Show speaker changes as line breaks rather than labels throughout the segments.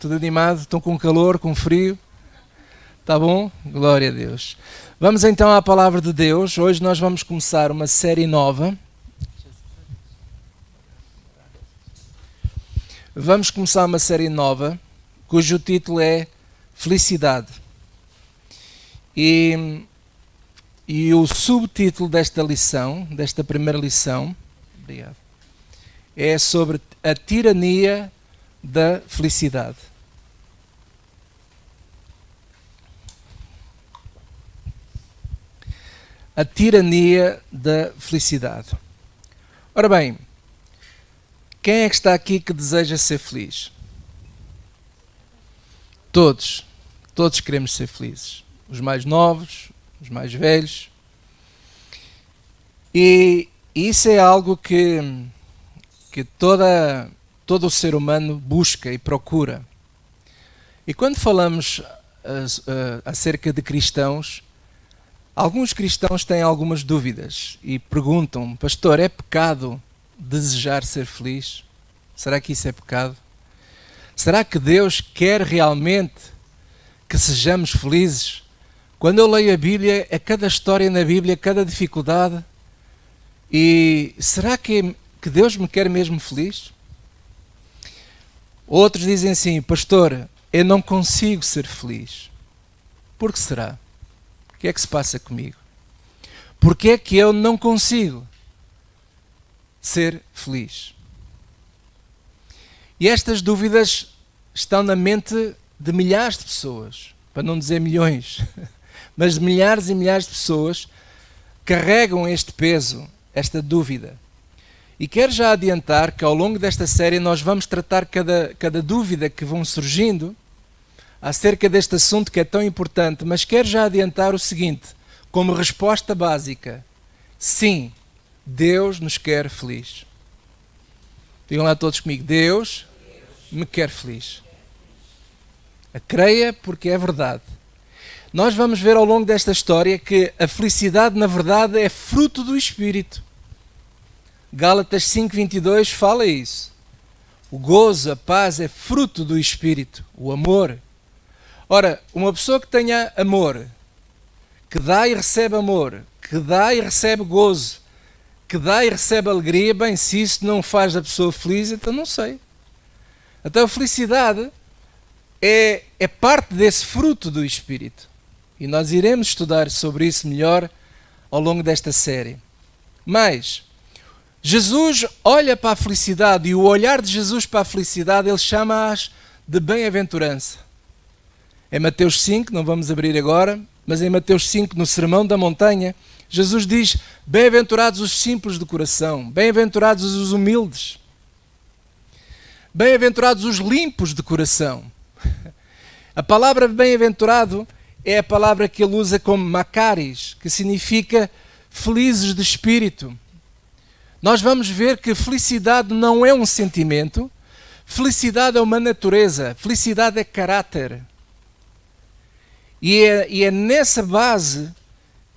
Tudo animado? Estão com calor, com frio? Tá bom? Glória a Deus. Vamos então à palavra de Deus. Hoje nós vamos começar uma série nova. Vamos começar uma série nova, cujo título é Felicidade. E o subtítulo desta lição, desta primeira lição, obrigado, é sobre a tirania da felicidade. A tirania da felicidade. Ora bem, quem é que está aqui que deseja ser feliz? Todos queremos ser felizes. Os mais novos, os mais velhos. E isso é algo que todo o ser humano busca e procura. E quando falamos acerca de cristãos, alguns cristãos têm algumas dúvidas e perguntam: pastor, é pecado desejar ser feliz? Será que isso é pecado? Será que Deus quer realmente que sejamos felizes? Quando eu leio a Bíblia, a cada história na Bíblia, cada dificuldade, e será que Deus me quer mesmo feliz? Outros dizem assim: pastor, eu não consigo ser feliz. Por que será? O que é que se passa comigo? Por que é que eu não consigo ser feliz? E estas dúvidas estão na mente de milhares de pessoas, para não dizer milhões, mas de milhares e milhares de pessoas carregam este peso, esta dúvida. E quero já adiantar que ao longo desta série nós vamos tratar cada dúvida que vão surgindo acerca deste assunto que é tão importante, mas quero já adiantar o seguinte, como resposta básica: sim, Deus nos quer feliz. Digam lá todos comigo: Deus me quer feliz. Creia, porque é verdade. Nós vamos ver ao longo desta história que a felicidade, na verdade, é fruto do Espírito. Gálatas 5:22 fala isso. O gozo, a paz é fruto do Espírito, o amor. Ora, uma pessoa que tenha amor, que dá e recebe amor, que dá e recebe gozo, que dá e recebe alegria, bem, se isso não faz a pessoa feliz, então não sei. Então a felicidade é parte desse fruto do Espírito. E nós iremos estudar sobre isso melhor ao longo desta série. Mas Jesus olha para a felicidade, e o olhar de Jesus para a felicidade, ele chama-as de bem-aventurança. Em Mateus 5, não vamos abrir agora, mas em Mateus 5, no Sermão da Montanha, Jesus diz: bem-aventurados os simples de coração, bem-aventurados os humildes, bem-aventurados os limpos de coração. A palavra bem-aventurado é a palavra que ele usa como macaris, que significa felizes de espírito. Nós vamos ver que felicidade não é um sentimento, felicidade é uma natureza, felicidade é caráter. E é nessa base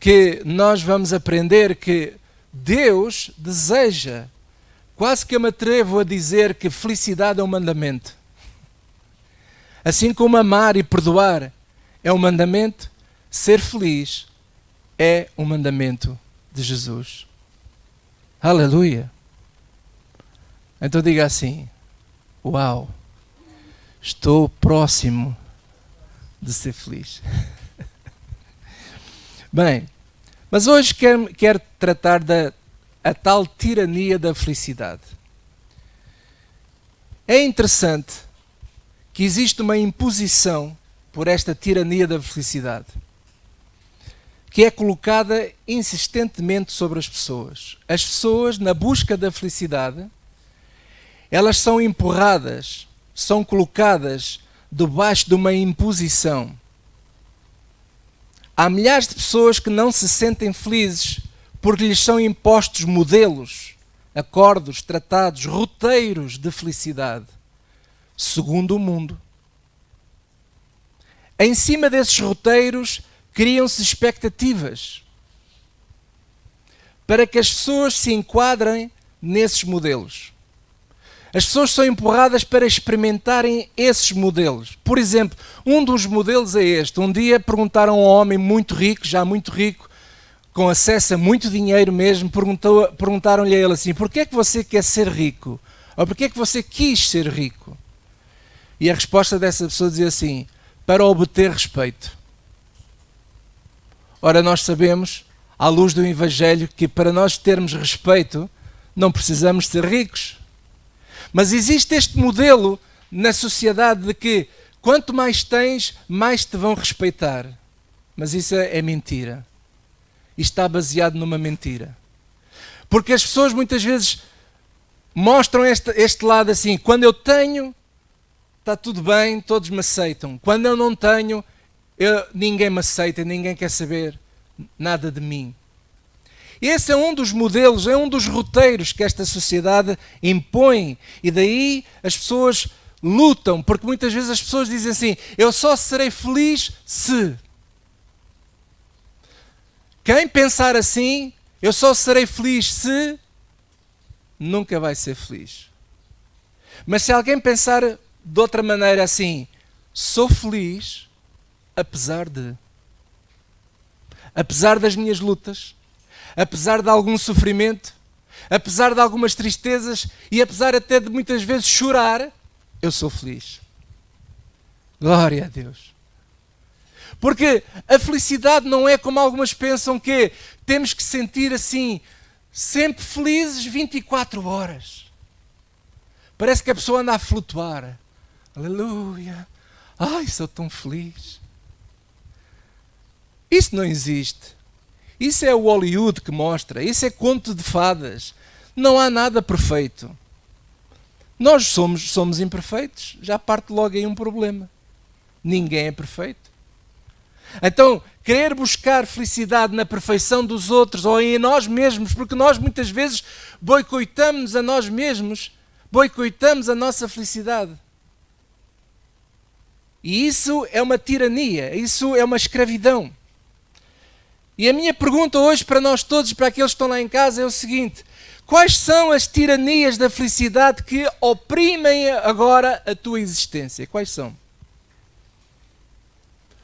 que nós vamos aprender que Deus deseja, quase que eu me atrevo a dizer que felicidade é um mandamento. Assim como amar e perdoar é um mandamento, ser feliz é um mandamento de Jesus. Aleluia! Então diga assim: uau, estou próximo de ser feliz. Bem, mas hoje quero tratar da tal tirania da felicidade. É interessante que existe uma imposição por esta tirania da felicidade, que é colocada insistentemente sobre as pessoas. As pessoas, na busca da felicidade, elas são empurradas, são colocadas debaixo de uma imposição. Há milhares de pessoas que não se sentem felizes porque lhes são impostos modelos, acordos, tratados, roteiros de felicidade, segundo o mundo. Em cima desses roteiros criam-se expectativas para que as pessoas se enquadrem nesses modelos. As pessoas são empurradas para experimentarem esses modelos. Por exemplo, um dos modelos é este. Um dia perguntaram a um homem muito rico, já muito rico, com acesso a muito dinheiro mesmo, perguntaram-lhe a ele assim: porquê é que você quer ser rico? Ou porquê é que você quis ser rico? E a resposta dessa pessoa dizia assim: para obter respeito. Ora, nós sabemos, à luz do Evangelho, que para nós termos respeito, não precisamos ser ricos. Mas existe este modelo na sociedade de que quanto mais tens, mais te vão respeitar. Mas isso é mentira. Isto está baseado numa mentira. Porque as pessoas muitas vezes mostram este lado assim: quando eu tenho, está tudo bem, todos me aceitam. Quando eu não tenho, ninguém me aceita, ninguém quer saber nada de mim. Esse é um dos modelos, é um dos roteiros que esta sociedade impõe. E daí as pessoas lutam, porque muitas vezes as pessoas dizem assim: eu só serei feliz se. Quem pensar assim, eu só serei feliz se, nunca vai ser feliz. Mas se alguém pensar de outra maneira assim: sou feliz apesar das minhas lutas, apesar de algum sofrimento, apesar de algumas tristezas e apesar até de muitas vezes chorar, eu sou feliz. Glória a Deus. Porque a felicidade não é como algumas pensam, que temos que sentir assim, sempre felizes 24 horas. Parece que a pessoa anda a flutuar. Aleluia. Ai, sou tão feliz. Isso não existe. Isso é o Hollywood que mostra. Isso é conto de fadas. Não há nada perfeito. Nós somos imperfeitos. Já parte logo aí um problema. Ninguém é perfeito. Então, querer buscar felicidade na perfeição dos outros ou em nós mesmos, porque nós muitas vezes boicotamos a nós mesmos, boicotamos a nossa felicidade. E isso é uma tirania, isso é uma escravidão. E a minha pergunta hoje para nós todos, para aqueles que estão lá em casa, é o seguinte: quais são as tiranias da felicidade que oprimem agora a tua existência? Quais são?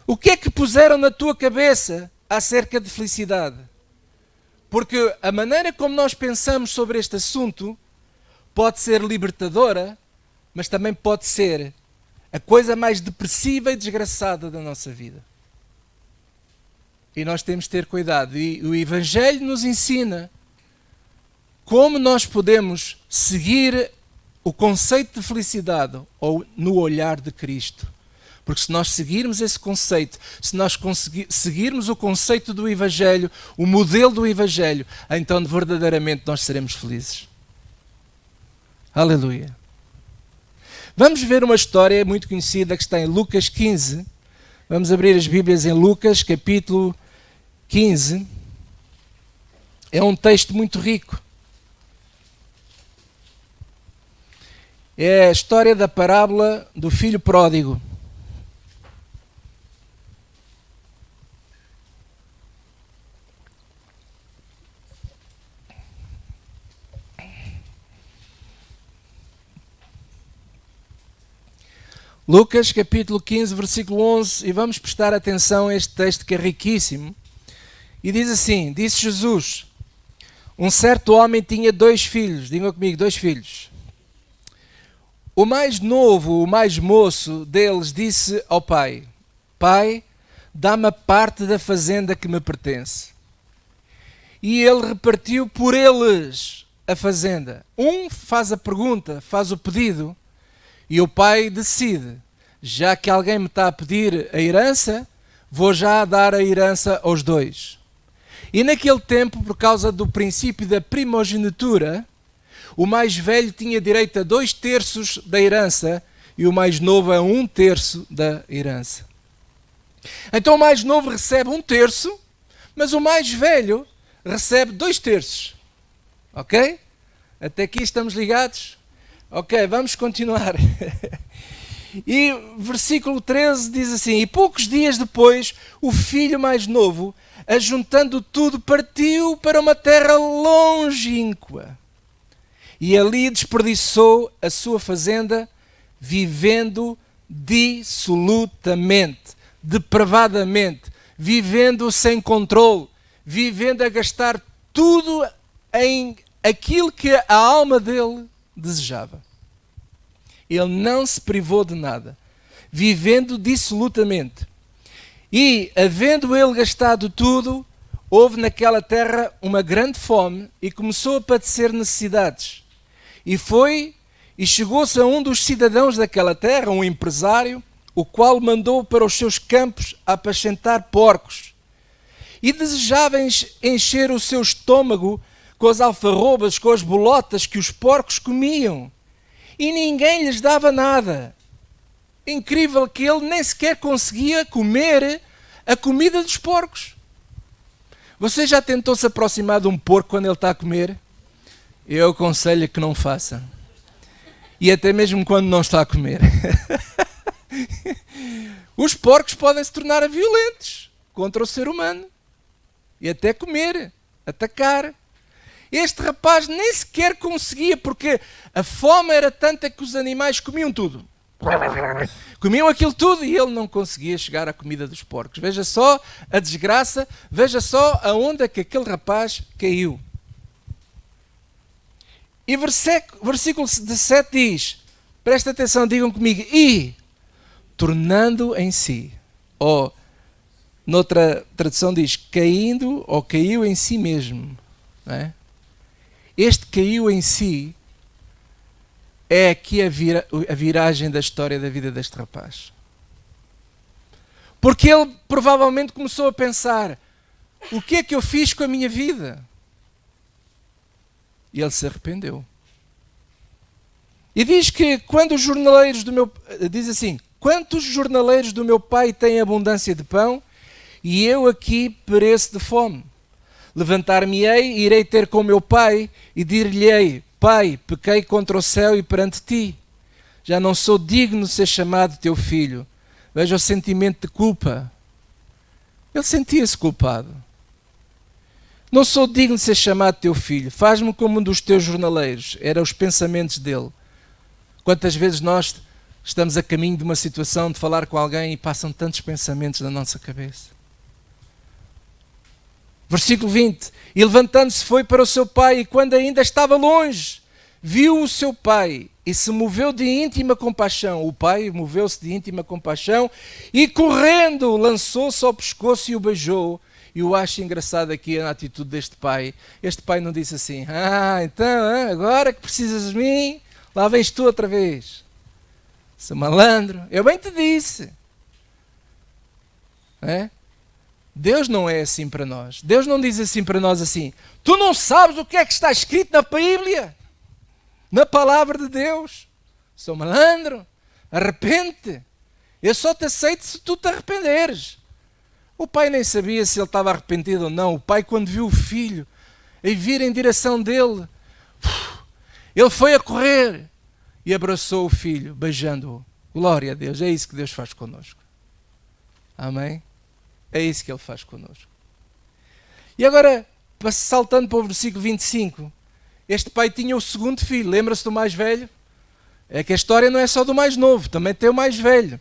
O que é que puseram na tua cabeça acerca de felicidade? Porque a maneira como nós pensamos sobre este assunto pode ser libertadora, mas também pode ser a coisa mais depressiva e desgraçada da nossa vida. E nós temos de ter cuidado. E o Evangelho nos ensina como nós podemos seguir o conceito de felicidade ou no olhar de Cristo. Porque se nós seguirmos esse conceito, se nós seguirmos o conceito do Evangelho, o modelo do Evangelho, então verdadeiramente nós seremos felizes. Aleluia. Vamos ver uma história muito conhecida que está em Lucas 15. Vamos abrir as Bíblias em Lucas, capítulo 15. É um texto muito rico. É a história da parábola do filho pródigo. Lucas capítulo 15, versículo 11, e vamos prestar atenção a este texto que é riquíssimo. E diz assim: disse Jesus: um certo homem tinha 2 filhos, digam comigo, 2 filhos. O mais novo, o mais moço deles disse ao pai: Pai, dá-me a parte da fazenda que me pertence. E ele repartiu por eles a fazenda. Um faz a pergunta, faz o pedido, e o pai decide: já que alguém me está a pedir a herança, vou já dar a herança aos 2. E naquele tempo, por causa do princípio da primogenitura, o mais velho tinha direito a 2/3 da herança e o mais novo a 1/3 da herança. Então o mais novo recebe 1/3, mas o mais velho recebe 2/3. Ok? Até aqui estamos ligados? Ok, vamos continuar. E versículo 13 diz assim: e poucos dias depois, o filho mais novo, ajuntando tudo, partiu para uma terra longínqua. e ali desperdiçou a sua fazenda, vivendo dissolutamente, depravadamente, vivendo sem controle, vivendo a gastar tudo em aquilo que a alma dele desejava. Ele não se privou de nada, vivendo dissolutamente. E, havendo ele gastado tudo, houve naquela terra uma grande fome e começou a padecer necessidades. E chegou-se a um dos cidadãos daquela terra, um empresário, o qual mandou para os seus campos apacentar porcos. E desejava encher o seu estômago com as alfarrobas, com as bolotas que os porcos comiam. E ninguém lhes dava nada. Incrível que ele nem sequer conseguia comer a comida dos porcos. Você já tentou se aproximar de um porco quando ele está a comer? Eu aconselho que não faça. E até mesmo quando não está a comer. Os porcos podem se tornar violentos contra o ser humano. E até comer, atacar. Este rapaz nem sequer conseguia, porque a fome era tanta que os animais comiam tudo. Comiam aquilo tudo e ele não conseguia chegar à comida dos porcos. Veja só a desgraça, veja só aonde é que aquele rapaz caiu. E versículo 17 diz, presta atenção, digam comigo, e tornando em si, ou noutra tradução diz, caindo ou caiu em si mesmo. Não é? Este caiu em si é aqui a viragem da história da vida deste rapaz. Porque ele provavelmente começou a pensar, o que é que eu fiz com a minha vida? E ele se arrependeu. E diz que quando os jornaleiros diz assim, quantos jornaleiros do meu pai têm abundância de pão e eu aqui pereço de fome? Levantar-me-ei e irei ter com meu pai e dir-lhe-ei, Pai, pequei contra o céu e perante ti. Já não sou digno de ser chamado teu filho. Veja o sentimento de culpa. Ele sentia-se culpado. Não sou digno de ser chamado teu filho. Faz-me como um dos teus jornaleiros. Eram os pensamentos dele. Quantas vezes nós estamos a caminho de uma situação de falar com alguém e passam tantos pensamentos na nossa cabeça. Versículo 20. E levantando-se foi para o seu pai e quando ainda estava longe, viu o seu pai e se moveu de íntima compaixão. O pai moveu-se de íntima compaixão e correndo lançou-se ao pescoço e o beijou. E eu acho engraçado aqui a atitude deste pai. Este pai não disse assim, então agora que precisas de mim, lá vens tu outra vez. Seu malandro, eu bem te disse. É? Deus não é assim para nós. Deus não diz assim para nós assim, tu não sabes o que é que está escrito na Bíblia? Na palavra de Deus. Sou malandro, arrepende-te. Eu só te aceito se tu te arrependeres. O pai nem sabia se ele estava arrependido ou não. O pai, quando viu o filho a vir em direção dele, ele foi a correr e abraçou o filho, beijando-o. Glória a Deus, é isso que Deus faz connosco. Amém? É isso que ele faz connosco. E agora, saltando para o versículo 25, este pai tinha o segundo filho, lembra-se do mais velho? É que a história não é só do mais novo, também tem o mais velho.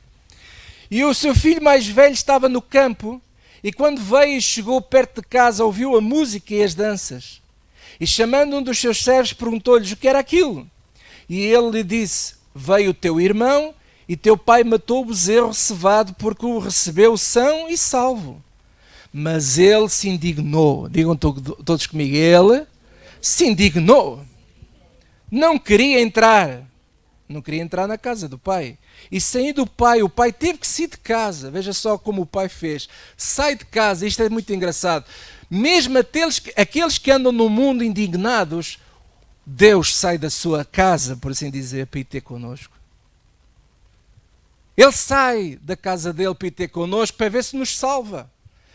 E o seu filho mais velho estava no campo, e quando veio e chegou perto de casa, ouviu a música e as danças. E chamando um dos seus servos, perguntou-lhes o que era aquilo. E ele lhe disse, veio o teu irmão, e teu pai matou o bezerro cevado porque o recebeu são e salvo. Mas ele se indignou. Digam todos comigo. Ele se indignou. Não queria entrar. Não queria entrar na casa do pai. E saindo o pai teve que sair de casa. Veja só como o pai fez. Sai de casa. Isto é muito engraçado. Mesmo aqueles que andam no mundo indignados, Deus sai da sua casa, por assim dizer, para ir ter connosco. Ele sai da casa dele para ir ter connosco para ver se nos salva,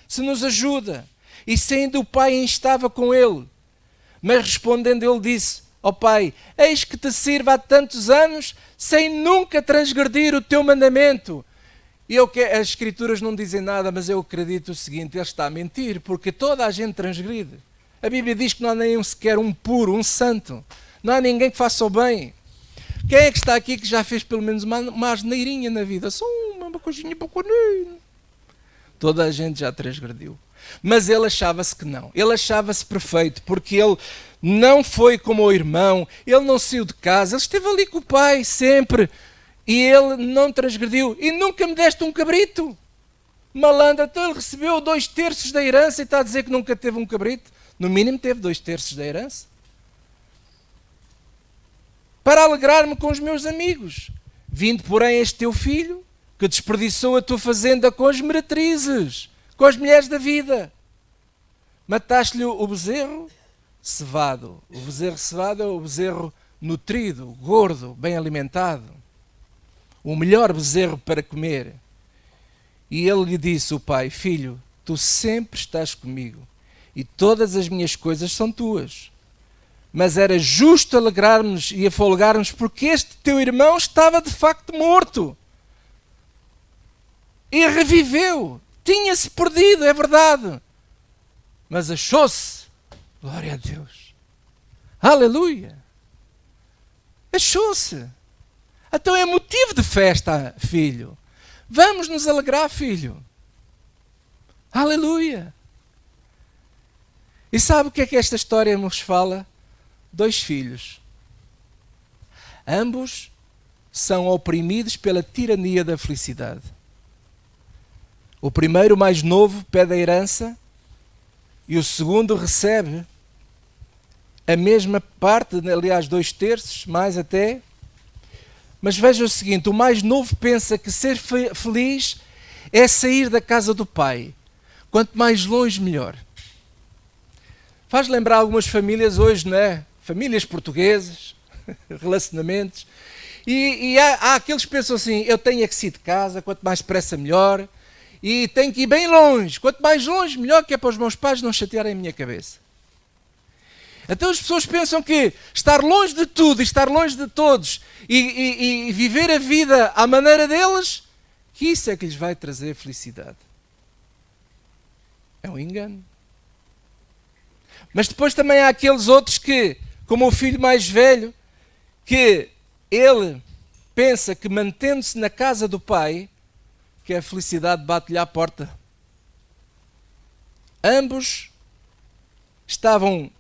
se nos ajuda. E saindo o pai instava com ele. Mas respondendo ele disse, ó pai, eis que te sirvo há tantos anos sem nunca transgredir o teu mandamento. E as escrituras não dizem nada, mas eu acredito o seguinte, ele está a mentir, porque toda a gente transgride. A Bíblia diz que não há nenhum sequer um puro, um santo. Não há ninguém que faça o bem. Quem é que está aqui que já fez pelo menos uma asneirinha na vida? Só uma coisinha pequenina. Toda a gente já transgrediu. Mas ele achava-se que não. Ele achava-se perfeito, porque ele não foi como o irmão, ele não saiu de casa, ele esteve ali com o pai sempre, e ele não transgrediu. E nunca me deste um cabrito. Malandro, então ele recebeu 2/3 da herança e está a dizer que nunca teve um cabrito? No mínimo teve 2/3 da herança. Para alegrar-me com os meus amigos. Vindo, porém, este teu filho, que desperdiçou a tua fazenda com as meretrizes, com as mulheres da vida. Mataste-lhe o bezerro cevado. O bezerro cevado é o bezerro nutrido, gordo, bem alimentado. O melhor bezerro para comer. E ele lhe disse, o pai, filho, tu sempre estás comigo e todas as minhas coisas são tuas. Mas era justo alegrarmos e afolgarmos porque este teu irmão estava de facto morto. E reviveu. Tinha-se perdido, é verdade. Mas achou-se. Glória a Deus. Aleluia. Achou-se. Então é motivo de festa, filho. Vamos nos alegrar, filho. Aleluia. E sabe o que é que esta história nos fala? 2 filhos. Ambos são oprimidos pela tirania da felicidade. O primeiro, mais novo, pede a herança e o segundo recebe a mesma parte, aliás, 2/3, mais até. Mas veja o seguinte, o mais novo pensa que ser feliz é sair da casa do pai. Quanto mais longe, melhor. Faz lembrar algumas famílias hoje, não é? Famílias portuguesas, relacionamentos. E há aqueles que pensam assim, eu tenho que sair de casa, quanto mais depressa melhor. E tenho que ir bem longe. Quanto mais longe, melhor, que é para os meus pais não chatearem a minha cabeça. Então as pessoas pensam que estar longe de tudo, estar longe de todos e viver a vida à maneira deles, que isso é que lhes vai trazer felicidade. É um engano. Mas depois também há aqueles outros que, como o filho mais velho, que ele pensa que mantendo-se na casa do pai, que a felicidade bate-lhe à porta. Ambos estavam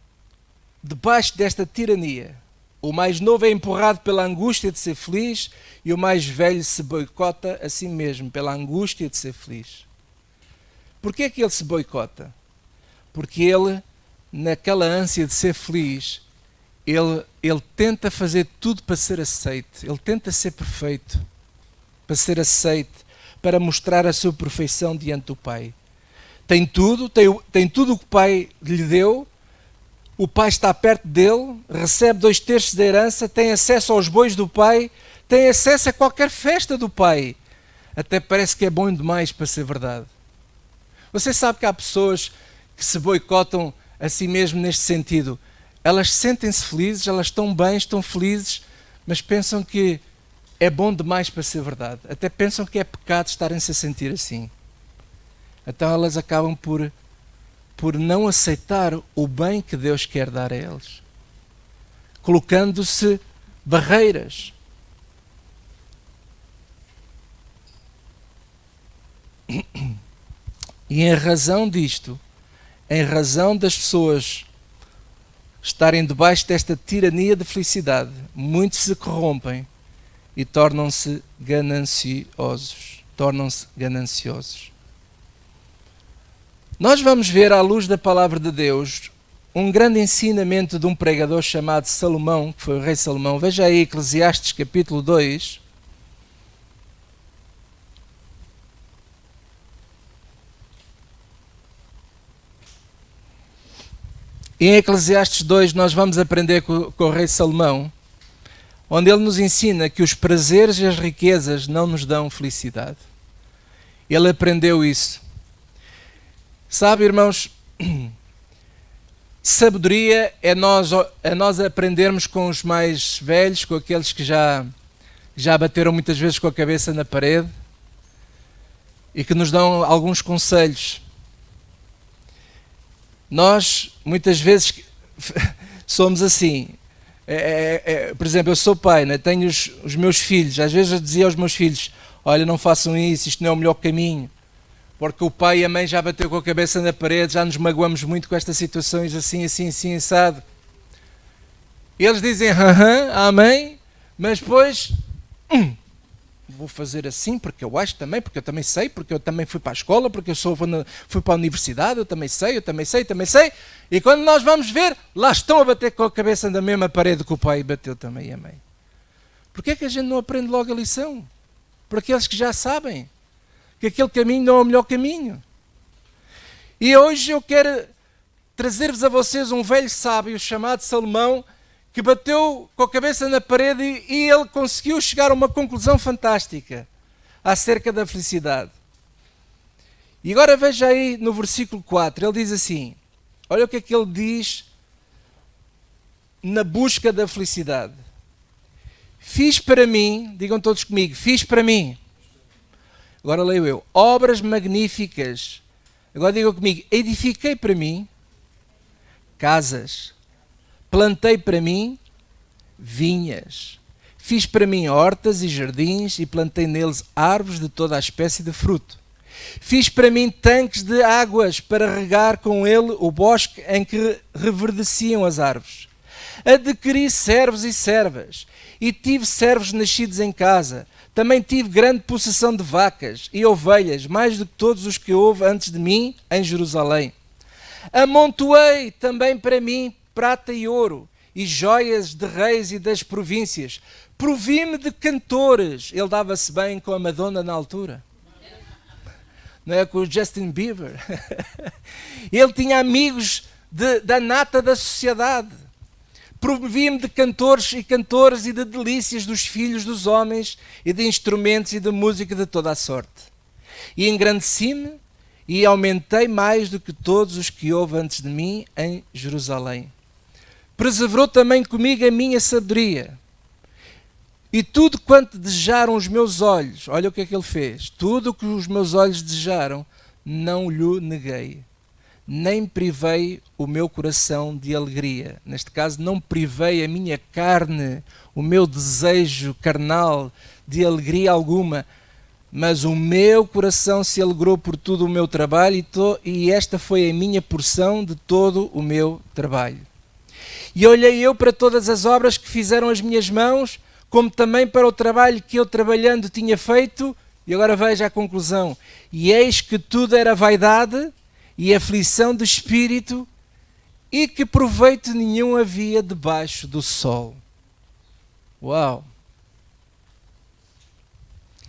debaixo desta tirania. O mais novo é empurrado pela angústia de ser feliz e o mais velho se boicota a si mesmo pela angústia de ser feliz. Porquê é que ele se boicota? Porque ele, naquela ânsia de ser feliz, ele tenta fazer tudo para ser aceito. Ele tenta ser perfeito, para ser aceito, para mostrar a sua perfeição diante do Pai. Tem tudo o que o Pai lhe deu. O pai está perto dele, recebe 2/3 da herança, tem acesso aos bois do pai, tem acesso a qualquer festa do pai. Até parece que é bom demais para ser verdade. Você sabe que há pessoas que se boicotam a si mesmo neste sentido. Elas sentem-se felizes, elas estão bem, estão felizes, mas pensam que é bom demais para ser verdade. Até pensam que é pecado estarem-se a sentir assim. Então elas acabam por não aceitar o bem que Deus quer dar a eles, colocando-se barreiras. E em razão disto, em razão das pessoas estarem debaixo desta tirania de felicidade, muitos se corrompem e tornam-se gananciosos. Nós vamos ver, à luz da palavra de Deus, um grande ensinamento de um pregador chamado Salomão, que foi o rei Salomão. Veja aí Eclesiastes capítulo 2. E em Eclesiastes 2 nós vamos aprender com o rei Salomão, onde ele nos ensina que os prazeres e as riquezas não nos dão felicidade. Ele aprendeu isso. Sabe, irmãos, sabedoria é nós aprendermos com os mais velhos, com aqueles que já bateram muitas vezes com a cabeça na parede e que nos dão alguns conselhos. Nós, muitas vezes, somos assim. Por exemplo, eu sou pai, né? Tenho os meus filhos. Às vezes eu dizia aos meus filhos: olha, não façam isso, isto não é o melhor caminho. Porque o pai e a mãe já bateu com a cabeça na parede, já nos magoamos muito com estas situações assim, assim, assim, assado. E eles dizem, amém, mas depois vou fazer assim porque eu acho também, porque eu também sei, porque eu também fui para a escola, porque eu fui para a universidade, eu também sei. E quando nós vamos ver, lá estão a bater com a cabeça na mesma parede que o pai bateu também e a mãe. Porquê é que a gente não aprende logo a lição? Por aqueles que já sabem que aquele caminho não é o melhor caminho. E hoje eu quero trazer-vos a vocês um velho sábio chamado Salomão, que bateu com a cabeça na parede e ele conseguiu chegar a uma conclusão fantástica acerca da felicidade. E agora veja aí no versículo 4, ele diz assim, olha o que é que ele diz na busca da felicidade. Fiz para mim, digam todos comigo, fiz para mim. Agora leio eu, obras magníficas. Agora digam comigo, edifiquei para mim casas. Plantei para mim vinhas, fiz para mim hortas e jardins e plantei neles árvores de toda a espécie de fruto. Fiz para mim tanques de águas para regar com ele o bosque em que reverdeciam as árvores. Adquiri servos e servas e tive servos nascidos em casa. Também tive grande possessão de vacas e ovelhas, mais do que todos os que houve antes de mim em Jerusalém. Amontoei também para mim prata e ouro, e joias de reis e das províncias. Provi-me de cantores. Ele dava-se bem com a Madonna na altura. Não é com o Justin Bieber. Ele tinha amigos da nata da sociedade. Provi-me de cantores e cantoras e de delícias dos filhos dos homens e de instrumentos e de música de toda a sorte. E engrandeci-me e aumentei mais do que todos os que houve antes de mim em Jerusalém. Perseverou também comigo a minha sabedoria. E tudo quanto desejaram os meus olhos, olha o que é que ele fez, tudo o que os meus olhos desejaram, não lhe neguei. Nem privei o meu coração de alegria. Neste caso, não privei a minha carne, o meu desejo carnal de alegria alguma, mas o meu coração se alegrou por todo o meu trabalho e esta foi a minha porção de todo o meu trabalho. E olhei eu para todas as obras que fizeram as minhas mãos, como também para o trabalho que eu trabalhando tinha feito, e agora veja a conclusão. E eis que tudo era vaidade e aflição de espírito, e que proveito nenhum havia debaixo do sol. Uau!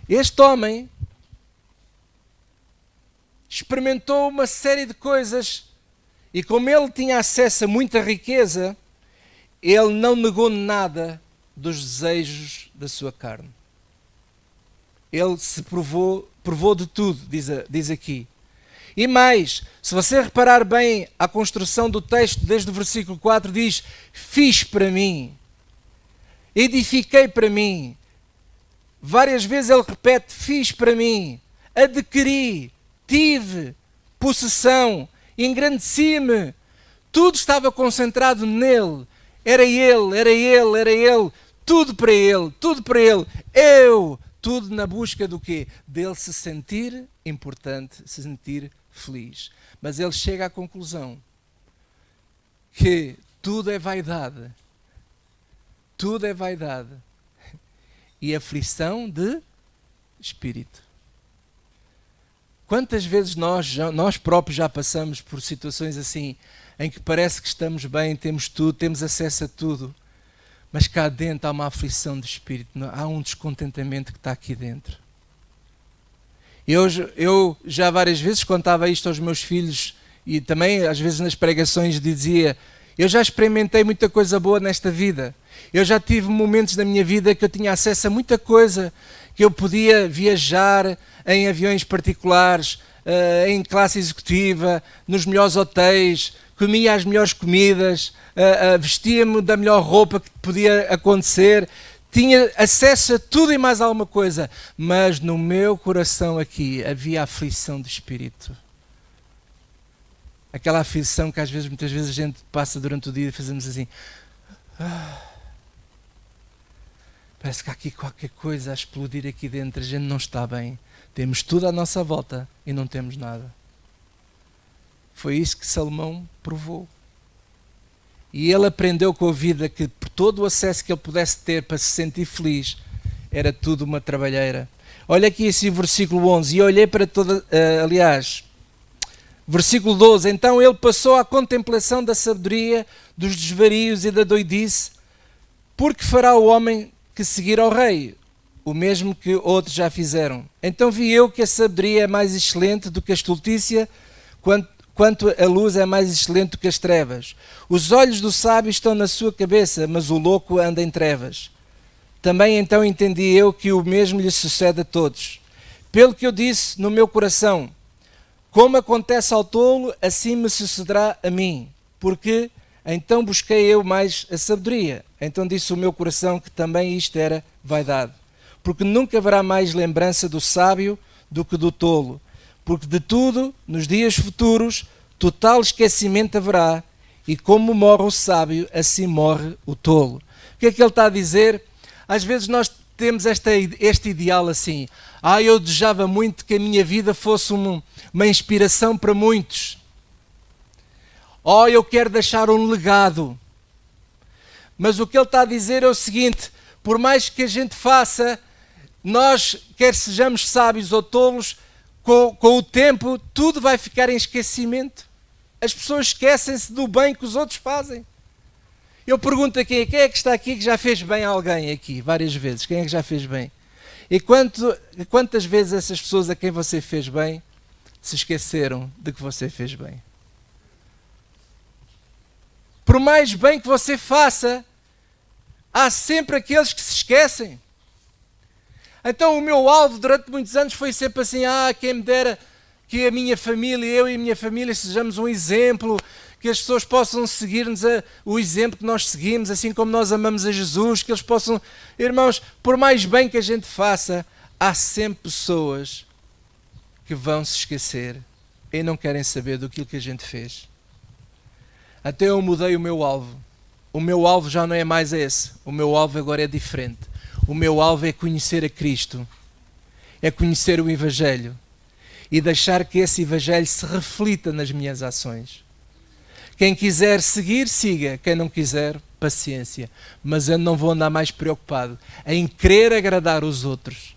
Este homem experimentou uma série de coisas, e como ele tinha acesso a muita riqueza, ele não negou nada dos desejos da sua carne. Ele se provou de tudo, diz aqui. E mais, se você reparar bem a construção do texto, desde o versículo 4, diz, fiz para mim, edifiquei para mim. Várias vezes ele repete, fiz para mim, adquiri, tive, possessão, engrandeci-me. Tudo estava concentrado nele. Era ele, tudo para ele, tudo na busca do quê? Dele se sentir importante, se sentir feliz. Mas ele chega à conclusão que tudo é vaidade e aflição de espírito. Quantas vezes nós próprios já passamos por situações assim, em que parece que estamos bem, temos tudo, temos acesso a tudo, mas cá dentro há uma aflição de espírito, há um descontentamento que está aqui dentro. Eu já várias vezes contava isto aos meus filhos e também às vezes nas pregações dizia, eu já experimentei muita coisa boa nesta vida, eu já tive momentos da minha vida que eu tinha acesso a muita coisa, que eu podia viajar em aviões particulares, em classe executiva, nos melhores hotéis, comia as melhores comidas, vestia-me da melhor roupa que podia acontecer, tinha acesso a tudo e mais alguma coisa, mas no meu coração aqui havia aflição de espírito. Aquela aflição que muitas vezes a gente passa durante o dia e fazemos assim, Parece que há aqui qualquer coisa a explodir aqui dentro, a gente não está bem. Temos tudo à nossa volta e não temos nada. Foi isso que Salomão provou. E ele aprendeu com a vida que por todo o acesso que ele pudesse ter para se sentir feliz, era tudo uma trabalheira. Olha aqui esse versículo 11, e olhei para toda, versículo 12, então ele passou à contemplação da sabedoria, dos desvarios e da doidice, porque fará o homem que seguir ao rei, o mesmo que outros já fizeram. Então vi eu que a sabedoria é mais excelente do que a estultícia, quanto a luz é mais excelente do que as trevas. Os olhos do sábio estão na sua cabeça, mas o louco anda em trevas. Também então entendi eu que o mesmo lhe sucede a todos. Pelo que eu disse no meu coração, como acontece ao tolo, assim me sucederá a mim. Porque então busquei eu mais a sabedoria. Então disse o meu coração que também isto era vaidade. Porque nunca haverá mais lembrança do sábio do que do tolo. Porque de tudo, nos dias futuros, total esquecimento haverá, e como morre o sábio, assim morre o tolo. O que é que ele está a dizer? Às vezes nós temos este ideal assim, eu desejava muito que a minha vida fosse uma inspiração para muitos. Eu quero deixar um legado. Mas o que ele está a dizer é o seguinte, por mais que a gente faça, nós, quer sejamos sábios ou tolos, com o tempo, tudo vai ficar em esquecimento. As pessoas esquecem-se do bem que os outros fazem. Eu pergunto aqui, quem é que está aqui que já fez bem a alguém aqui? Várias vezes. Quem é que já fez bem? E quantas vezes essas pessoas a quem você fez bem se esqueceram de que você fez bem? Por mais bem que você faça, há sempre aqueles que se esquecem. Então o meu alvo durante muitos anos foi sempre assim, quem me dera que a minha família, eu e a minha família sejamos um exemplo, que as pessoas possam seguir-nos o exemplo que nós seguimos, assim como nós amamos a Jesus, que eles possam... Irmãos, por mais bem que a gente faça, há sempre pessoas que vão se esquecer e não querem saber do que a gente fez. Até eu mudei o meu alvo. O meu alvo já não é mais esse. O meu alvo agora é diferente. O meu alvo é conhecer a Cristo, é conhecer o Evangelho e deixar que esse Evangelho se reflita nas minhas ações. Quem quiser seguir, siga. Quem não quiser, paciência. Mas eu não vou andar mais preocupado em querer agradar os outros.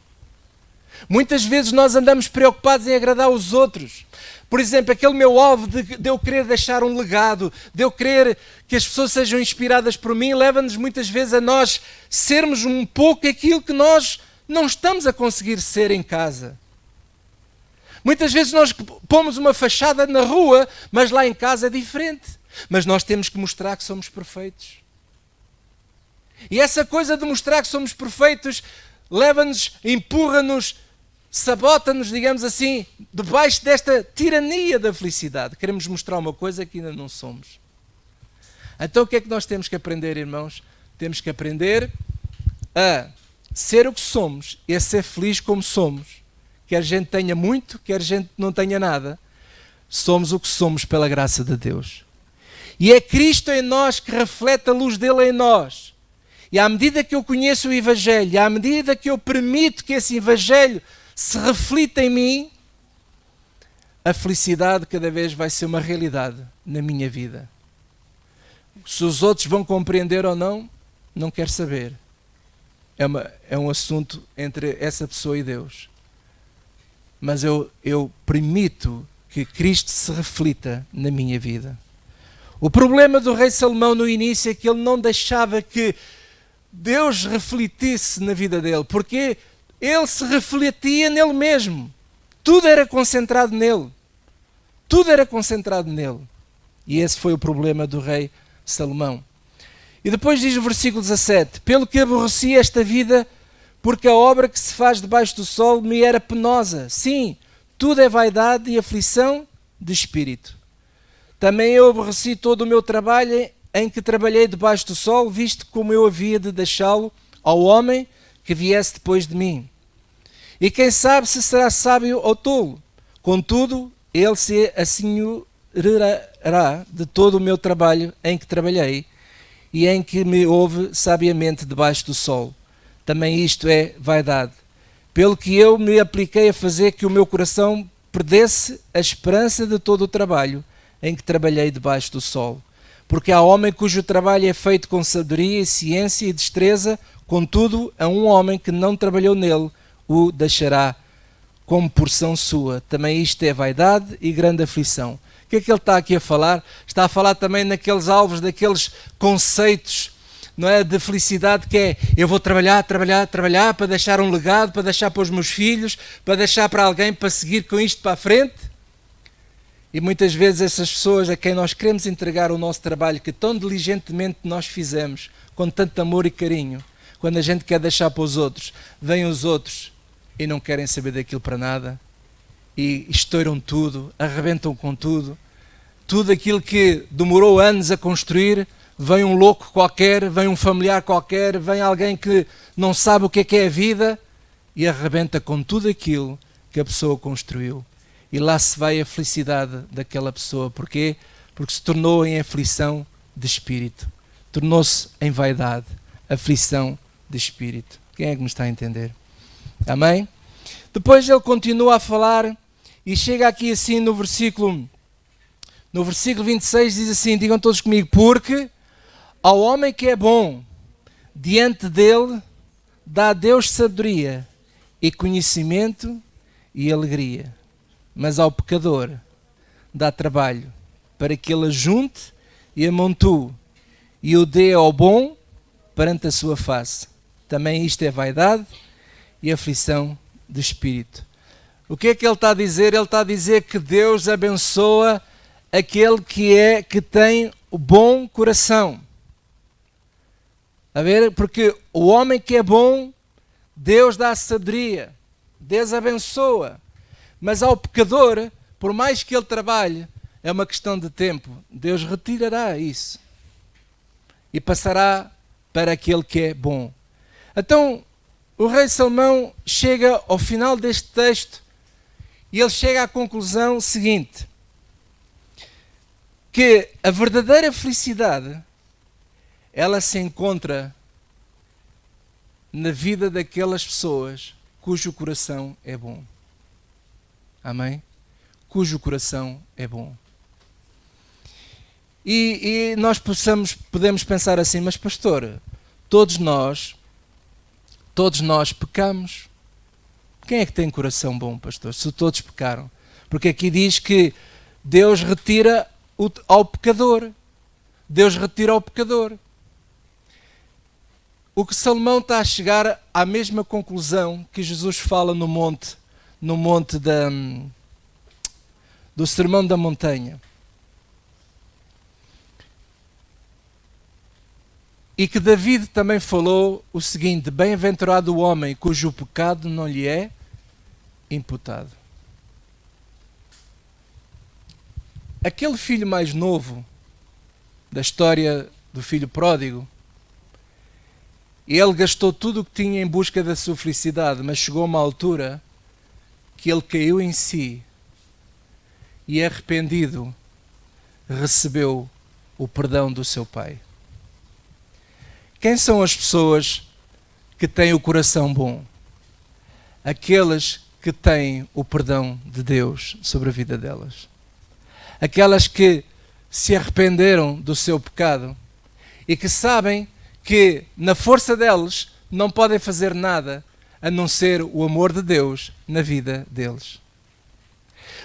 Muitas vezes nós andamos preocupados em agradar os outros. Por exemplo, aquele meu alvo de eu querer deixar um legado, de eu querer que as pessoas sejam inspiradas por mim, leva-nos muitas vezes a nós sermos um pouco aquilo que nós não estamos a conseguir ser em casa. Muitas vezes nós pomos uma fachada na rua, mas lá em casa é diferente. Mas nós temos que mostrar que somos perfeitos. E essa coisa de mostrar que somos perfeitos leva-nos, empurra-nos, sabota-nos, digamos assim, debaixo desta tirania da felicidade. Queremos mostrar uma coisa que ainda não somos. Então o que é que nós temos que aprender, irmãos? Temos que aprender a ser o que somos e a ser feliz como somos. Quer a gente tenha muito, quer a gente não tenha nada. Somos o que somos pela graça de Deus. E é Cristo em nós que reflete a luz dele em nós. E à medida que eu conheço o Evangelho, à medida que eu permito que esse Evangelho se reflita em mim, a felicidade cada vez vai ser uma realidade na minha vida. Se os outros vão compreender ou não, não quero saber. É um assunto entre essa pessoa e Deus. Mas eu permito que Cristo se reflita na minha vida. O problema do rei Salomão no início é que ele não deixava que Deus refletisse na vida dele, porque ele se refletia nele mesmo. Tudo era concentrado nele. Tudo era concentrado nele. E esse foi o problema do rei Salomão. E depois diz o versículo 17: pelo que aborreci esta vida, porque a obra que se faz debaixo do sol me era penosa. Sim, tudo é vaidade e aflição de espírito. Também eu aborreci todo o meu trabalho em que trabalhei debaixo do sol, visto como eu havia de deixá-lo ao homem que viesse depois de mim. E quem sabe se será sábio ou tolo. Contudo, ele se assenhorará de todo o meu trabalho em que trabalhei e em que me houve sabiamente debaixo do sol. Também isto é vaidade. Pelo que eu me apliquei a fazer que o meu coração perdesse a esperança de todo o trabalho em que trabalhei debaixo do sol. Porque há homem cujo trabalho é feito com sabedoria e ciência e destreza, contudo, a um homem que não trabalhou nele, o deixará como porção sua. Também isto é vaidade e grande aflição. O que é que ele está aqui a falar? Está a falar também naqueles alvos, daqueles conceitos, não é, de felicidade, que é: eu vou trabalhar para deixar um legado, para deixar para os meus filhos, para deixar para alguém, para seguir com isto para a frente. E muitas vezes essas pessoas a quem nós queremos entregar o nosso trabalho, que tão diligentemente nós fizemos, com tanto amor e carinho, quando a gente quer deixar para os outros, vêm os outros e não querem saber daquilo para nada, e estouram tudo, arrebentam com tudo. Tudo aquilo que demorou anos a construir, vem um louco qualquer, vem um familiar qualquer, vem alguém que não sabe o que é a vida e arrebenta com tudo aquilo que a pessoa construiu. E lá se vai a felicidade daquela pessoa. Porquê? Porque se tornou em aflição de espírito. Tornou-se em vaidade, aflição de espírito. Quem é que me está a entender? Amém? Depois ele continua a falar e chega aqui assim no versículo 26, diz assim, digam todos comigo: porque ao homem que é bom, diante dele dá Deus sabedoria e conhecimento e alegria. Mas ao pecador dá trabalho para que ele ajunte e amontue e o dê ao bom perante a sua face. Também isto é vaidade e aflição de espírito. O que é que ele está a dizer? Ele está a dizer que Deus abençoa aquele que tem o bom coração. A ver? Porque o homem que é bom, Deus dá sabedoria, Deus abençoa. Mas ao pecador, por mais que ele trabalhe, é uma questão de tempo. Deus retirará isso e passará para aquele que é bom. Então, o rei Salomão chega ao final deste texto e ele chega à conclusão seguinte: que a verdadeira felicidade, ela se encontra na vida daquelas pessoas cujo coração é bom. Amém? Cujo coração é bom. E nós podemos pensar assim: mas pastor, todos nós pecamos. Quem é que tem coração bom, pastor? Se todos pecaram. Porque aqui diz que Deus retira ao pecador. Deus retira ao pecador. O que Salomão está a chegar à mesma conclusão que Jesus fala no monte do Sermão da Montanha. E que David também falou o seguinte: bem-aventurado o homem cujo pecado não lhe é imputado. Aquele filho mais novo da história do filho pródigo, ele gastou tudo o que tinha em busca da sua felicidade, mas chegou a uma altura que ele caiu em si e, arrependido, recebeu o perdão do seu pai. Quem são as pessoas que têm o coração bom? Aquelas que têm o perdão de Deus sobre a vida delas. Aquelas que se arrependeram do seu pecado e que sabem que na força deles não podem fazer nada a não ser o amor de Deus na vida deles.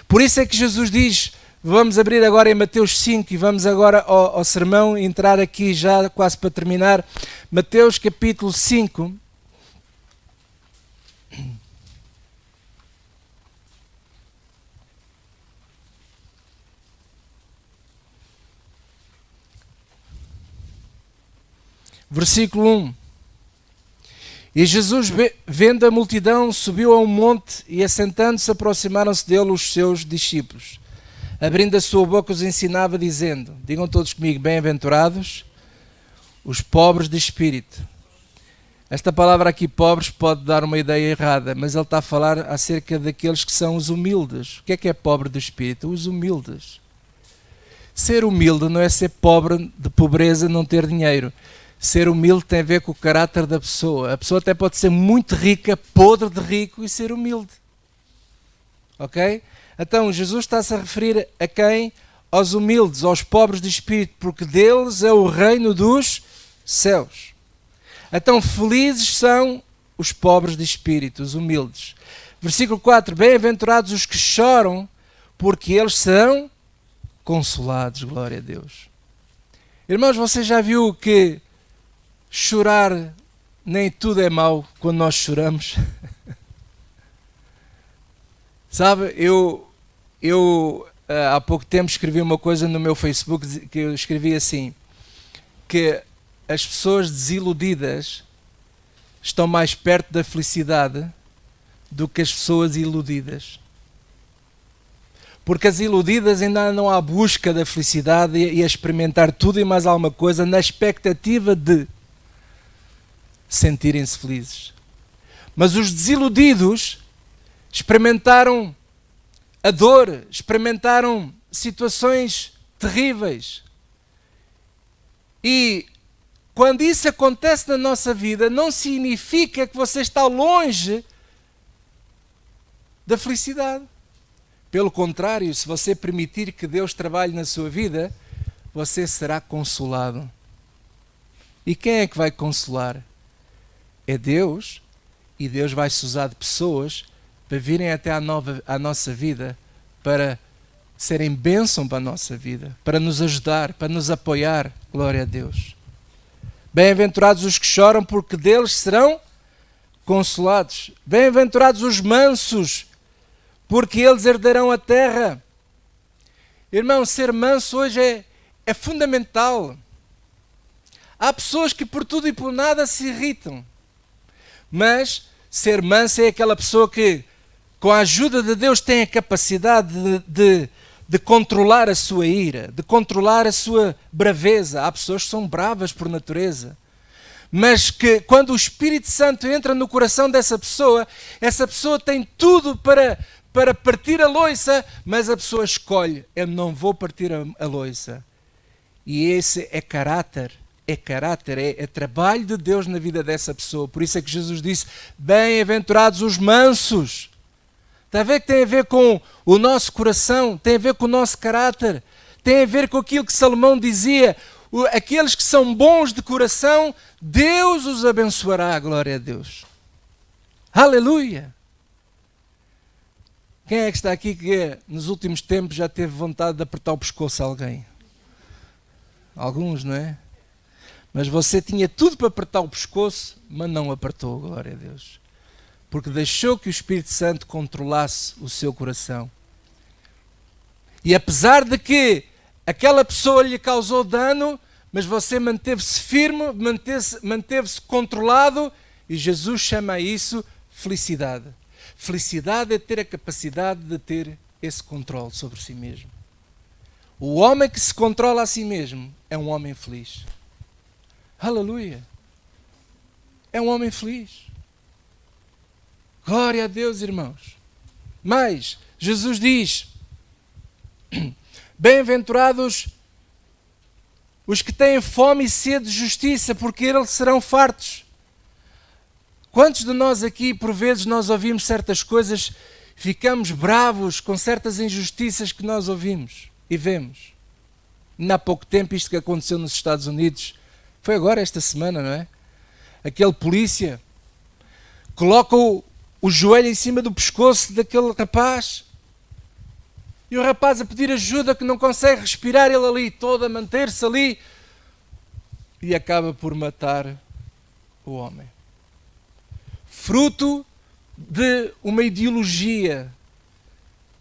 Por isso é que Jesus diz, vamos abrir agora em Mateus 5 e vamos agora ao sermão, entrar aqui já quase para terminar. Mateus capítulo 5. Versículo 1. E Jesus, vendo a multidão, subiu a um monte e, assentando-se, aproximaram-se dele os seus discípulos. Abrindo a sua boca, os ensinava, dizendo, digam todos comigo, bem-aventurados os pobres de espírito. Esta palavra aqui, pobres, pode dar uma ideia errada, mas ele está a falar acerca daqueles que são os humildes. O que é pobre de espírito? Os humildes. Ser humilde não é ser pobre de pobreza, não ter dinheiro. Ser humilde tem a ver com o caráter da pessoa. A pessoa até pode ser muito rica, podre de rico e ser humilde. Ok? Então, Jesus está-se a referir a quem? Aos humildes, aos pobres de espírito, porque deles é o reino dos céus. Então, felizes são os pobres de espírito, os humildes. Versículo 4, bem-aventurados os que choram, porque eles serão consolados, glória a Deus. Irmãos, você já viu que chorar nem tudo é mau quando nós choramos? Sabe, eu há pouco tempo escrevi uma coisa no meu Facebook que eu escrevi assim, que as pessoas desiludidas estão mais perto da felicidade do que as pessoas iludidas. Porque as iludidas ainda andam à busca da felicidade e a experimentar tudo e mais alguma coisa na expectativa de sentirem-se felizes. Mas os desiludidos experimentaram a dor, experimentaram situações terríveis. E quando isso acontece na nossa vida, não significa que você está longe da felicidade. Pelo contrário, se você permitir que Deus trabalhe na sua vida, você será consolado. E quem é que vai consolar? É Deus, e Deus vai se usar de pessoas para virem até à nossa vida, para serem bênção para a nossa vida, para nos ajudar, para nos apoiar. Glória a Deus. Bem-aventurados os que choram, porque deles serão consolados. Bem-aventurados os mansos, porque eles herdarão a terra. Irmão, ser manso hoje é fundamental. Há pessoas que por tudo e por nada se irritam, mas ser manso é aquela pessoa que, com a ajuda de Deus, tem a capacidade de controlar a sua ira, de controlar a sua braveza. Há pessoas que são bravas por natureza, mas que quando o Espírito Santo entra no coração dessa pessoa, essa pessoa tem tudo para partir a loiça, mas a pessoa escolhe: eu não vou partir a loiça. E esse é caráter. É trabalho de Deus na vida dessa pessoa. Por isso é que Jesus disse: bem-aventurados os mansos. Está a ver que tem a ver com o nosso coração, tem a ver com o nosso caráter, tem a ver com aquilo que Salomão dizia: aqueles que são bons de coração, Deus os abençoará, glória a Deus. Aleluia! Quem é que está aqui que nos últimos tempos já teve vontade de apertar o pescoço a alguém? Alguns, não é? Mas você tinha tudo para apertar o pescoço, mas não apertou, glória a Deus. Porque deixou que o Espírito Santo controlasse o seu coração. E apesar de que aquela pessoa lhe causou dano, mas você manteve-se firme, manteve-se controlado, e Jesus chama a isso felicidade. Felicidade é ter a capacidade de ter esse controle sobre si mesmo. O homem que se controla a si mesmo é um homem feliz. Aleluia! É um homem feliz. Glória a Deus, irmãos. Mas Jesus diz: bem-aventurados os que têm fome e sede de justiça, porque eles serão fartos. Quantos de nós aqui, por vezes, nós ouvimos certas coisas, ficamos bravos com certas injustiças que nós ouvimos e vemos? Ainda há pouco tempo, isto que aconteceu nos Estados Unidos, foi agora, esta semana, não é? Aquele polícia coloca o joelho em cima do pescoço daquele rapaz, e o rapaz a pedir ajuda, que não consegue respirar, ele ali todo a manter-se ali, e acaba por matar o homem. Fruto de uma ideologia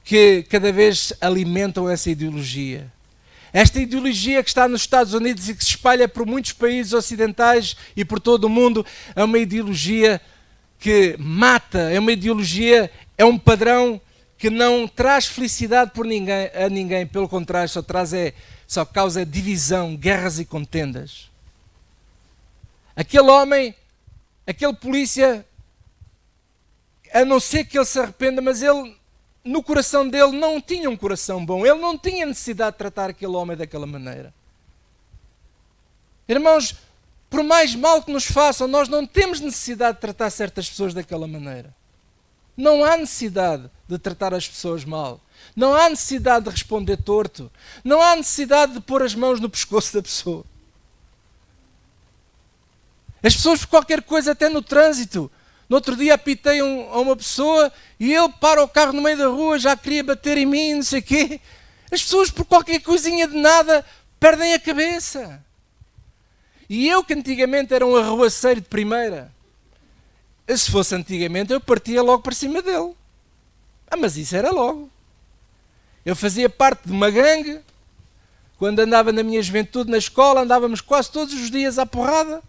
que cada vez alimentam essa ideologia. Esta ideologia que está nos Estados Unidos e que se espalha por muitos países ocidentais e por todo o mundo, é uma ideologia que mata, é uma ideologia, é um padrão que não traz felicidade a ninguém, pelo contrário, só causa divisão, guerras e contendas. Aquele homem, aquele polícia, a não ser que ele se arrependa, mas ele, no coração dele, não tinha um coração bom. Ele não tinha necessidade de tratar aquele homem daquela maneira. Irmãos, por mais mal que nos façam, nós não temos necessidade de tratar certas pessoas daquela maneira. Não há necessidade de tratar as pessoas mal. Não há necessidade de responder torto. Não há necessidade de pôr as mãos no pescoço da pessoa. As pessoas, por qualquer coisa, até no trânsito. No outro dia apitei a uma pessoa e ele para o carro no meio da rua, já queria bater em mim, não sei o quê. As pessoas, por qualquer coisinha de nada, perdem a cabeça. E eu, que antigamente era um arruaceiro de primeira, se fosse antigamente, eu partia logo para cima dele. Mas isso era logo. Eu fazia parte de uma gangue. Quando andava na minha juventude na escola, andávamos quase todos os dias à porrada.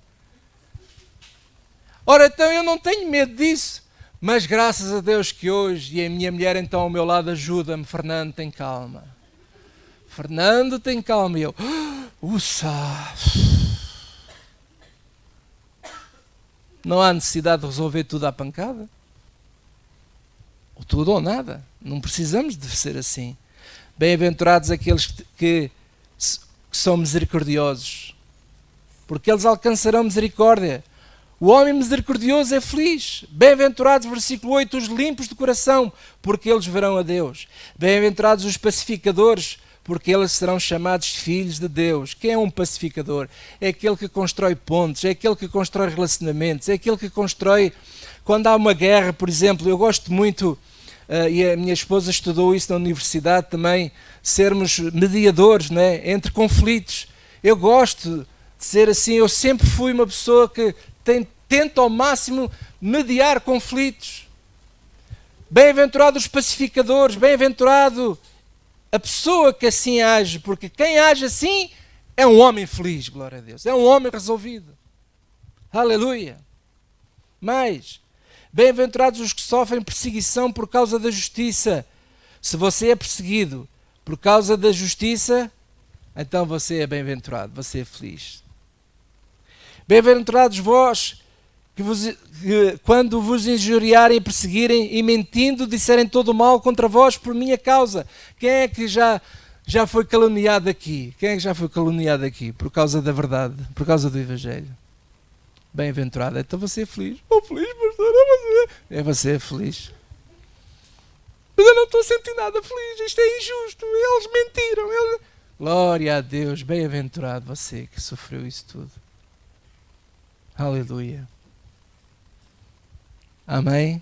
Ora, então eu não tenho medo disso. Mas graças a Deus que hoje, e a minha mulher então ao meu lado ajuda-me, Fernando, tem calma. Fernando, tem calma. E eu, uça. Não há necessidade de resolver tudo à pancada. Ou tudo ou nada. Não precisamos de ser assim. Bem-aventurados aqueles que são misericordiosos, porque eles alcançarão misericórdia. O homem misericordioso é feliz. Bem-aventurados, versículo 8, os limpos de coração, porque eles verão a Deus. Bem-aventurados os pacificadores, porque eles serão chamados filhos de Deus. Quem é um pacificador? É aquele que constrói pontes, é aquele que constrói relacionamentos, é aquele que constrói... Quando há uma guerra, por exemplo, eu gosto muito, e a minha esposa estudou isso na universidade também, sermos mediadores, né, entre conflitos. Eu gosto de ser assim, eu sempre fui uma pessoa que tenta ao máximo mediar conflitos. Bem-aventurado os pacificadores, bem-aventurado a pessoa que assim age, porque quem age assim é um homem feliz, glória a Deus, é um homem resolvido. Aleluia. Mas, bem-aventurados os que sofrem perseguição por causa da justiça. Se você é perseguido por causa da justiça, então você é bem-aventurado, você é feliz. Bem-aventurados vós, que quando vos injuriarem, perseguirem e mentindo, disserem todo o mal contra vós por minha causa. Quem é que já foi caluniado aqui? Quem é que já foi caluniado aqui por causa da verdade, por causa do Evangelho? Bem-aventurado, então você é feliz. Oh, feliz, pastor, você é feliz. Mas eu não estou a sentir nada feliz, isto é injusto, eles mentiram. Glória a Deus, bem-aventurado você que sofreu isso tudo. Aleluia. Amém?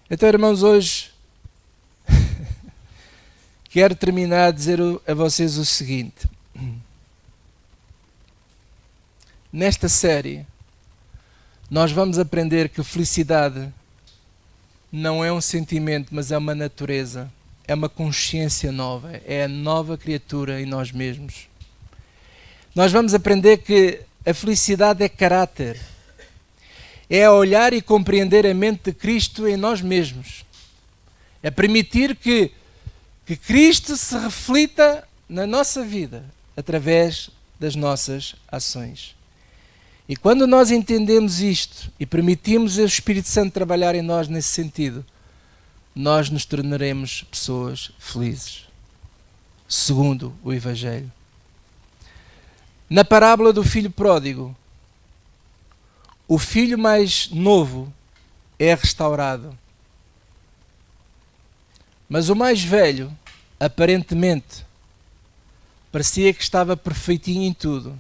Então, irmãos, hoje quero terminar a dizer a vocês o seguinte. Nesta série, nós vamos aprender que felicidade não é um sentimento, mas é uma natureza, é uma consciência nova, é a nova criatura em nós mesmos. Nós vamos aprender que a felicidade é caráter, é olhar e compreender a mente de Cristo em nós mesmos, é permitir que Cristo se reflita na nossa vida através das nossas ações. E quando nós entendemos isto e permitimos o Espírito Santo trabalhar em nós nesse sentido, nós nos tornaremos pessoas felizes, segundo o Evangelho. Na parábola do filho pródigo, o filho mais novo é restaurado, mas o mais velho, aparentemente, parecia que estava perfeitinho em tudo.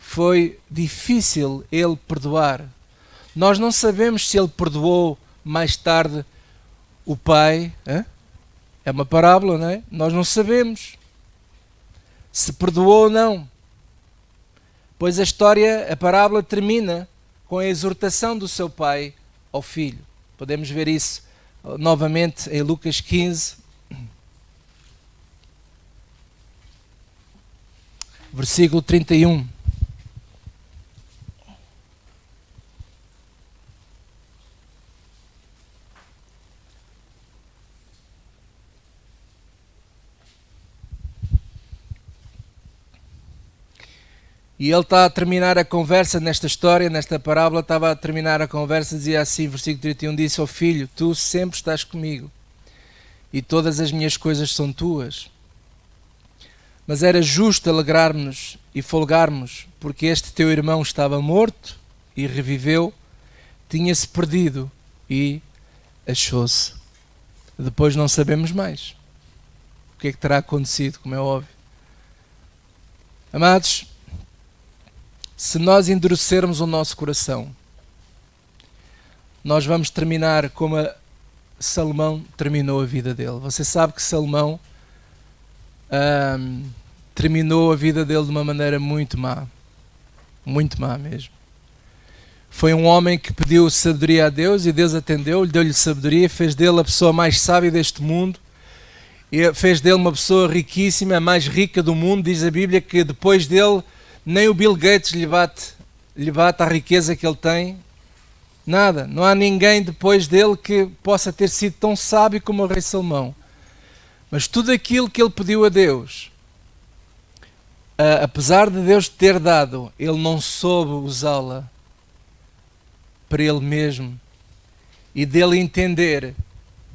Foi difícil ele perdoar. Nós não sabemos se ele perdoou mais tarde o pai. É uma parábola, não é? Nós não sabemos se perdoou ou não. Pois a parábola termina com a exortação do seu pai ao filho. Podemos ver isso novamente em Lucas 15, versículo 31. E ele está a terminar a conversa nesta história, nesta parábola, estava a terminar a conversa, dizia assim, versículo 31, disse ao filho, tu sempre estás comigo e todas as minhas coisas são tuas. Mas era justo alegrarmos-nos e folgarmos, porque este teu irmão estava morto e reviveu, tinha-se perdido e achou-se. Depois não sabemos mais o que é que terá acontecido, como é óbvio. Amados, se nós endurecermos o nosso coração, nós vamos terminar como Salomão terminou a vida dele. Você sabe que Salomão terminou a vida dele de uma maneira muito má mesmo. Foi um homem que pediu sabedoria a Deus e Deus atendeu, lhe deu-lhe sabedoria, fez dele a pessoa mais sábia deste mundo, e fez dele uma pessoa riquíssima, a mais rica do mundo. Diz a Bíblia que depois dele nem o Bill Gates lhe bate a riqueza que ele tem. Nada, não há ninguém depois dele que possa ter sido tão sábio como o rei Salomão. Mas tudo aquilo que ele pediu a Deus, apesar de Deus ter dado, ele não soube usá-la para ele mesmo, e dele entender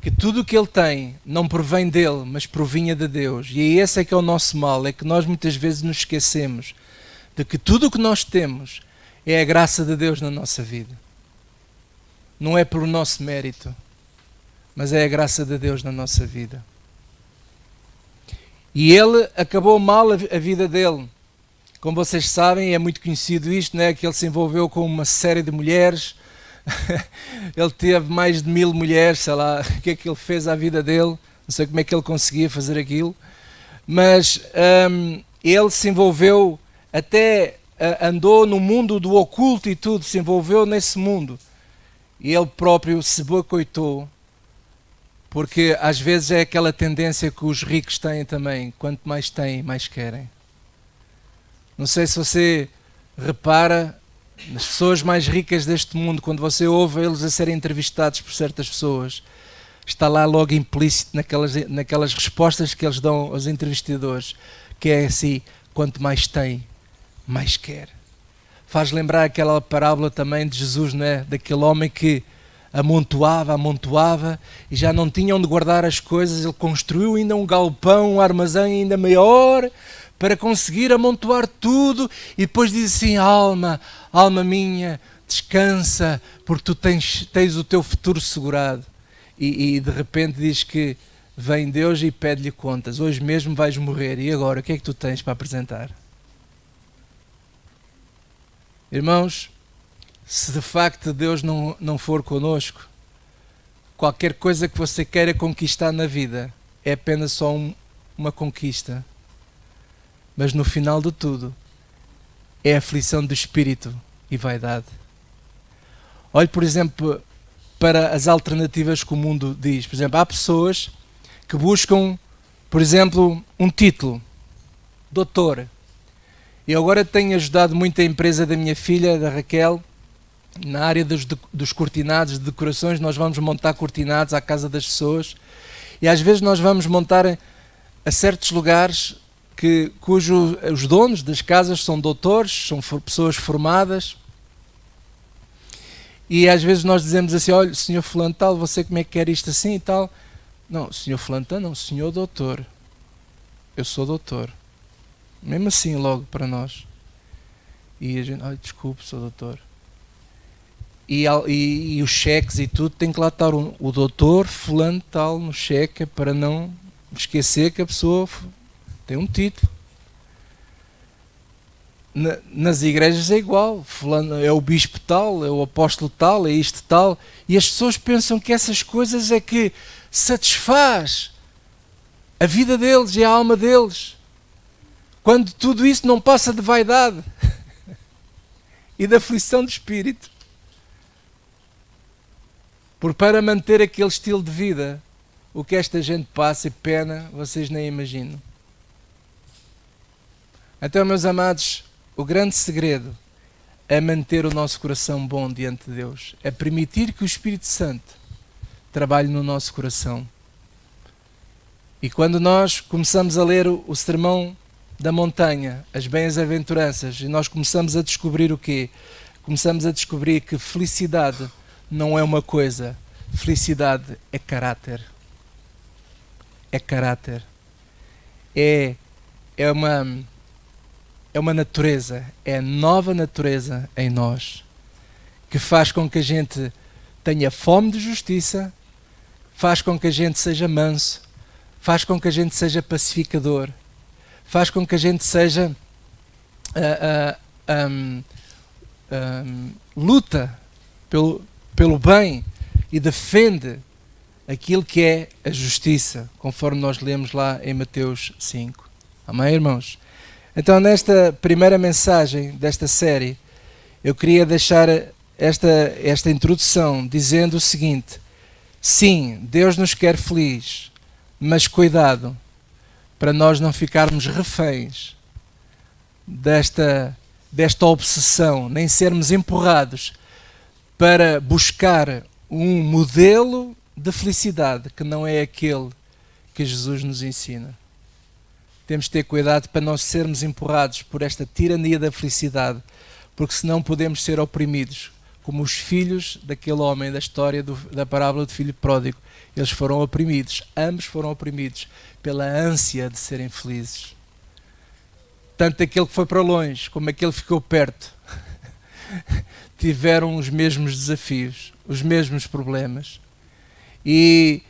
que tudo o que ele tem não provém dele, mas provinha de Deus. E esse é que é o nosso mal, é que nós muitas vezes nos esquecemos de que tudo o que nós temos é a graça de Deus na nossa vida. Não é pelo nosso mérito, mas é a graça de Deus na nossa vida. E ele acabou mal a vida dele. Como vocês sabem, é muito conhecido isto, né? Que ele se envolveu com uma série de mulheres. Ele teve mais de 1000 mulheres, sei lá o que é que ele fez à vida dele. Não sei como é que ele conseguia fazer aquilo. Mas ele se envolveu, até andou no mundo do oculto e tudo, se envolveu nesse mundo. E ele próprio se boicotou, porque às vezes é aquela tendência que os ricos têm também, quanto mais têm, mais querem. Não sei se você repara, nas pessoas mais ricas deste mundo, quando você ouve eles a serem entrevistados por certas pessoas, está lá logo implícito naquelas respostas que eles dão aos entrevistadores, que é assim, quanto mais tem, mais quer. Faz lembrar aquela parábola também de Jesus, não é? Daquele homem que amontoava e já não tinha onde guardar as coisas. Ele construiu ainda um galpão, um armazém ainda maior para conseguir amontoar tudo, e depois diz assim: alma minha, descansa, porque tu tens o teu futuro segurado. E de repente diz que vem Deus e pede-lhe contas: hoje mesmo vais morrer, e agora o que é que tu tens para apresentar? Irmãos, se de facto Deus não for connosco, qualquer coisa que você queira conquistar na vida é apenas só uma conquista. Mas no final de tudo, é aflição do espírito e vaidade. Olhe, por exemplo, para as alternativas que o mundo diz. Por exemplo, há pessoas que buscam, por exemplo, um título, doutor. Eu agora tenho ajudado muito a empresa da minha filha, da Raquel, na área dos cortinados, de decorações. Nós vamos montar cortinados à casa das pessoas, e às vezes nós vamos montar a certos lugares cujo os donos das casas são doutores, são pessoas formadas, e às vezes nós dizemos assim: olha, senhor fulano tal, você como é que quer isto assim e tal? Não, senhor fulano tal, não, senhor doutor. Eu sou doutor. Mesmo assim, logo para nós. E a gente, ai, desculpe, sou doutor. E os cheques e tudo, tem que lá estar o doutor fulano tal no cheque, para não esquecer que a pessoa tem um título. Nas igrejas é igual. Fulano é o bispo tal, é o apóstolo tal, é isto tal. E as pessoas pensam que essas coisas é que satisfaz a vida deles e a alma deles, quando tudo isso não passa de vaidade e de aflição do espírito. Porque para manter aquele estilo de vida, o que esta gente passa e pena, vocês nem imaginam. Então, meus amados, o grande segredo é manter o nosso coração bom diante de Deus. É permitir que o Espírito Santo trabalhe no nosso coração. E quando nós começamos a ler o Sermão da Montanha, as Bem-aventuranças, e nós começamos a descobrir o quê? Começamos a descobrir que felicidade não é uma coisa. Felicidade é caráter. É caráter. É é uma natureza, é a nova natureza em nós, que faz com que a gente tenha fome de justiça, faz com que a gente seja manso, faz com que a gente seja pacificador, faz com que a gente seja luta pelo bem e defende aquilo que é a justiça, conforme nós lemos lá em Mateus 5. Amém, irmãos? Então, nesta primeira mensagem desta série, eu queria deixar esta introdução dizendo o seguinte: sim, Deus nos quer feliz, mas cuidado para nós não ficarmos reféns desta obsessão, nem sermos empurrados para buscar um modelo de felicidade que não é aquele que Jesus nos ensina. Temos de ter cuidado para não sermos empurrados por esta tirania da felicidade, porque senão podemos ser oprimidos, como os filhos daquele homem da história da parábola do filho pródigo. Eles foram oprimidos, ambos foram oprimidos pela ânsia de serem felizes. Tanto aquele que foi para longe como aquele que ficou perto tiveram os mesmos desafios, os mesmos problemas. E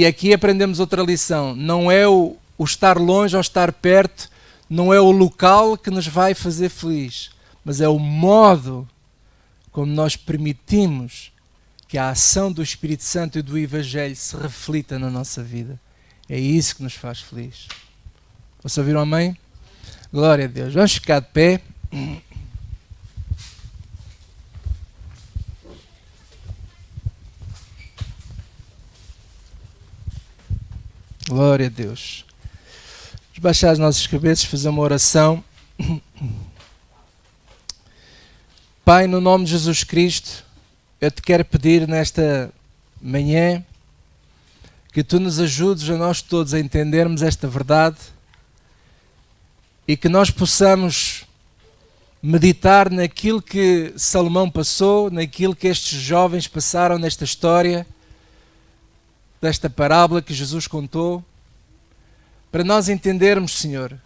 aqui aprendemos outra lição: não é o estar longe ou estar perto, não é o local que nos vai fazer feliz, mas é o modo como nós permitimos que a ação do Espírito Santo e do Evangelho se reflita na nossa vida. É isso que nos faz feliz. Vocês ouviram amém? Glória a Deus. Vamos ficar de pé. Glória a Deus. Vamos baixar as nossas cabeças, fazer uma oração. Pai, no nome de Jesus Cristo, eu te quero pedir nesta manhã que tu nos ajudes a nós todos a entendermos esta verdade e que nós possamos meditar naquilo que Salomão passou, naquilo que estes jovens passaram nesta história, desta parábola que Jesus contou, para nós entendermos, Senhor,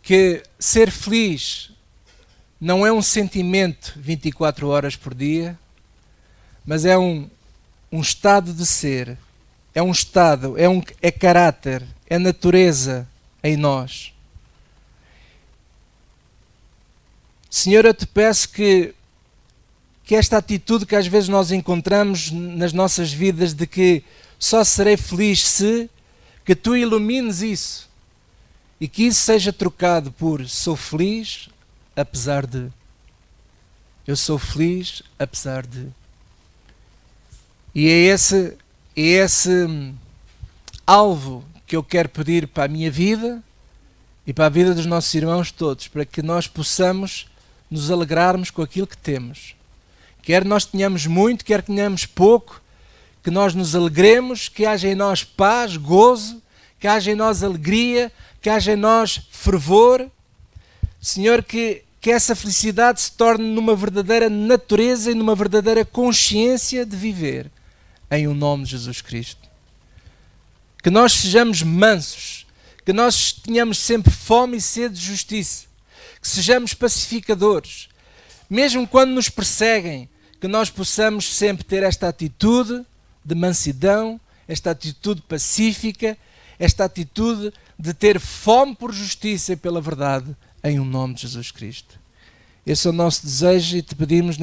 que ser feliz não é um sentimento 24 horas por dia, mas é um estado de ser, é um estado, é caráter, é natureza em nós. Senhor, eu te peço que esta atitude que às vezes nós encontramos nas nossas vidas de que só serei feliz se, que tu ilumines isso e que isso seja trocado por sou feliz apesar de. Eu sou feliz apesar de. E é esse alvo que eu quero pedir para a minha vida e para a vida dos nossos irmãos todos, para que nós possamos nos alegrarmos com aquilo que temos. Quer nós tenhamos muito, quer tenhamos pouco, que nós nos alegremos, que haja em nós paz, gozo, que haja em nós alegria, que haja em nós fervor. Senhor, que essa felicidade se torne numa verdadeira natureza e numa verdadeira consciência de viver em o nome de Jesus Cristo. Que nós sejamos mansos, que nós tenhamos sempre fome e sede de justiça, que sejamos pacificadores, mesmo quando nos perseguem, que nós possamos sempre ter esta atitude de mansidão, esta atitude pacífica, esta atitude de ter fome por justiça e pela verdade, em o nome de Jesus Cristo. Esse é o nosso desejo e te pedimos